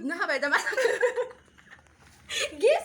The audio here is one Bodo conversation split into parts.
जोबनो हाबाय दा मा गेस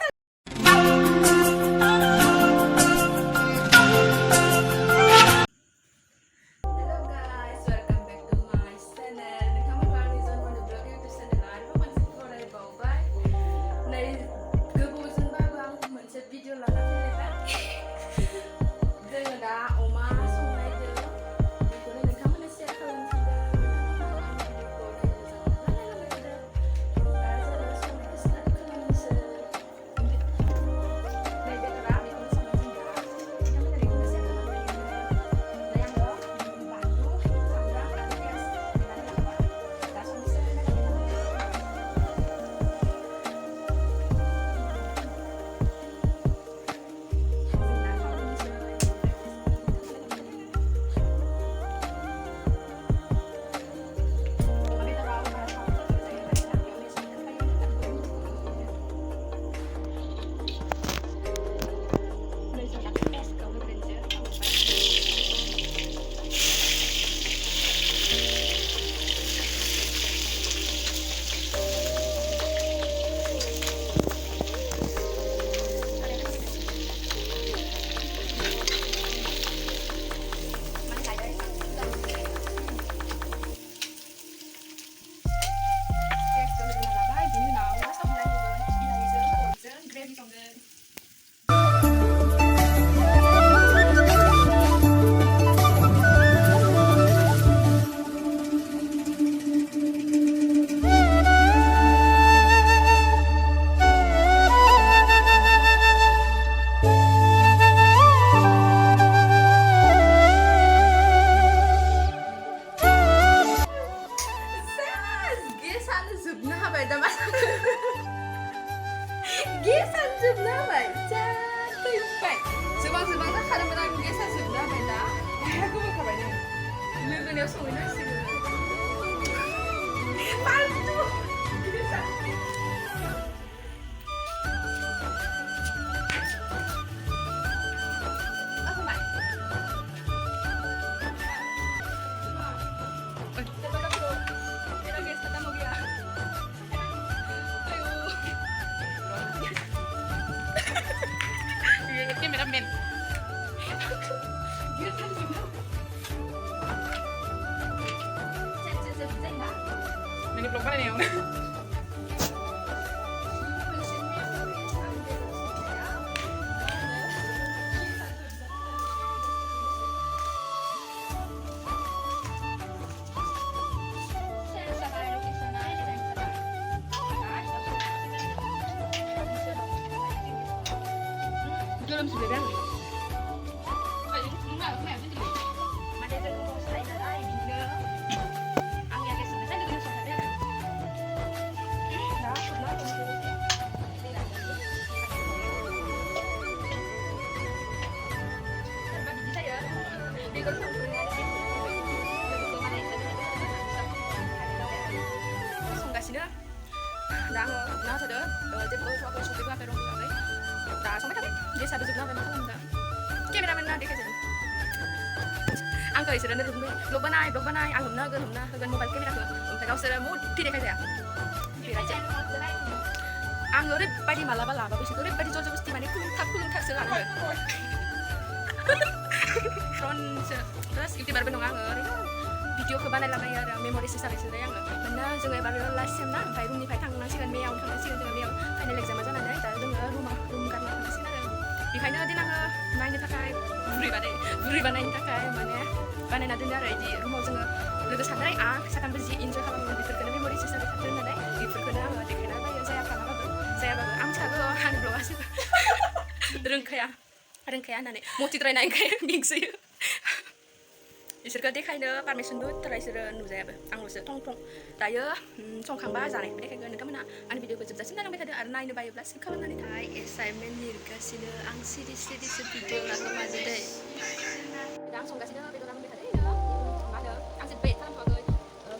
जोबनो हाबाय दा मा गेसा जोबनो हाबाय जा फैबाय जोबां जाखादोंमोन आं गेसा जोबनो हाबाय दा बारा गोबाव खाबाय नों लोगोनियाव संहैनांसिगोन फालतु गेसा cameraman. Dia kan gimana? Ini vlog mana nih? Belum sudah bilang. Nó thôi đỡ tiếp tôi cho tôi chụp cái rồi đấy đã xong hết dia sadar juga memang kan enggak cameraman na dia kayak ang kali sudah nanti blog banai ang lumna gan mobile camera ke untuk kau sudah mau tidak kayak tidak aja ang lori padi malaba laba bisa lori padi jojo mesti mana kulung tak sekarang terus itu baru benong ang video ke mana lama ya memori sisa sudah yang mana jangan baru last sem na baik rumah baik tang nasi kan meow dengan meow final exam aja nanti tak dengan rumah karena nasi na बेखायनो देनां नायनो थाखाय बुरै बानायनो थाखाय माने बानायना दोनो आरो बिदि रुमाव जोङो लोगो सानै आं साथामबो जि इन्जय खालामो बेफोरखौनो मेम'रिस हिसाबै थाथों होननानै बेफोरखौनो आङो देखायना बायो जायाबाबो आं मिथिखागौ आंनि ब्लगा जेबो रोंखाया होननानै मटिद्रायना ओंखायनो मिक्सयो बिसोरखौ देखायनो पारमिसनबो होथारा बिसोरो नुजायाबो आंल'सो थं दायो संखांबा जानायखौ देखायगोन नोंथांमोना आंनि भिडिअखौ जोबजासिम नायलांबाय थादो आरो नायनो बायोब्ला स्किप खालामनानै थाय एसाइनमेन्ट लिरगासिनो आं सिरिसो भिडिअ लाखोमाजो दै दा आं संगासिनो बेदर लांबाय थादो मा होनो आं जेबो बेट खालामथ'वाखै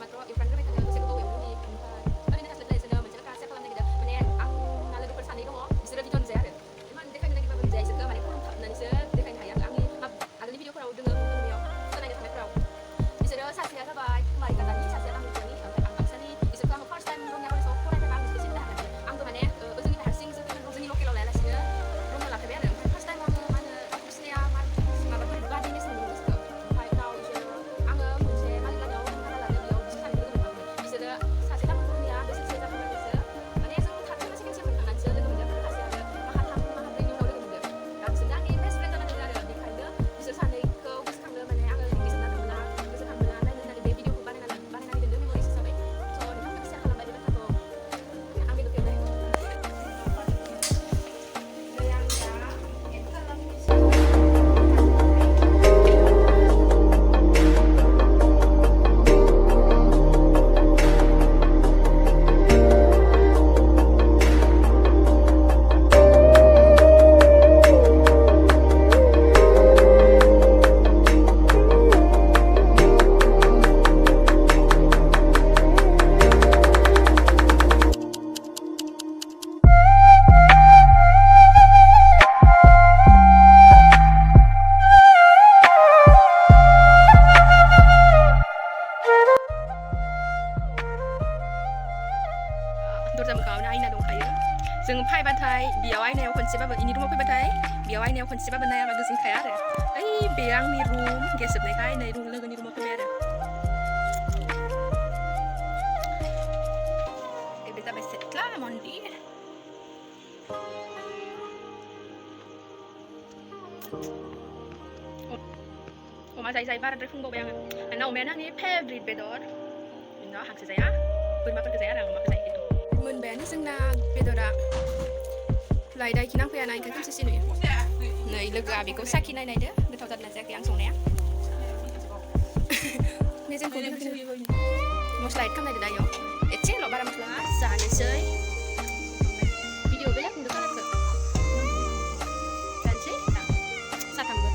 मात्र एवफ्रामग्रोबाय थादो दसे गोबाव एवनानै ओमफ्राय ओरैनो थास्लायस्लाय जोङो मोनसे खोथा सेयार खालामनो नागिरदों माने आंना लोगोफोर सानै दङ बिसोरो भिडिअ नुजाया आरो इमान देखायनो नागिरबाबो नुजाया इसोरखौ माने खुलुमथाबनानैसो देखायनो हायो आंनि आगोलनि भिडिअफोराव दोङो बेयाव नायनो थांनायफोराव बिसोरो सासेया जाबाय मारिकानानि सासेया तामुलपुरनि ओमफ्राय आं बाक्सानि बिसोरखौ आङो फार्स्ट टाइम रङिया कलेजाव फरायफैबा आं दरजा मोखाङावनो आयना दंखायो जों फैबाथाय बेयाव आयनायाव खनसेबाबो इनि रुमाव फैबाथाय बेयाव आयनायाव खनसेबाबो नायाबा गोजोनखाया आरो ओइ बे आंनि रुम गेस जोबनायखाय नै लोगोनि रुमाव फैबाय आरो बे जाबाय सेथ्ला मन्दिर अमा जायै बाराद्राय फुंबावबाय आङो आंना अमायानो आंनि फेभरिट बेदर बिनाव हांसो जाया बोरमाफोरखौ जाया आरो आं अमाखौ जायो मोनबायानो जोंना बेदरा लाइटआ इखि नांफैयाना ओंखायनो खोमसिसि नुयो नै लोगोआ बेखौ साखि नायनायदो गोथाव जादोंना जायाखै आं संनाया मेजेमखौ मस्ला एड खालामनायदो दा इयाव एसेल' बारा मस्ला जानोसै भिडिअ बेलेग नुदों कालारखौ जानोसै साथामबो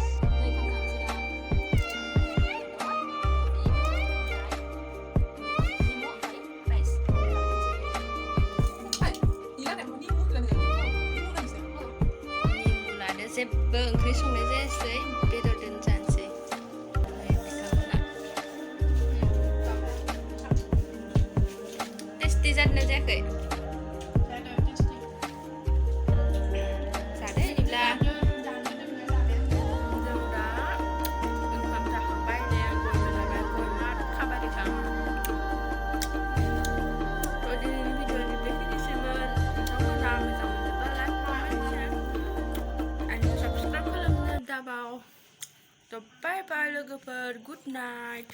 जेबो ओंख्रि संनाय जायासै बेदरजों जानोसै टेस्टि जादोंना जायाखै जादो बिदिब्ला जों दा ओंखाम जाखांबाय दे गयबो जाबाय गय मार खाबारिखा दिनैनि भिडिअनि बेखिनिसैमोन नोंथांमोना मोजां मोनोबा लाइक कमेन्ट शेयार दाबाव थ' बाय बाय लोगोफोर गुड नाइट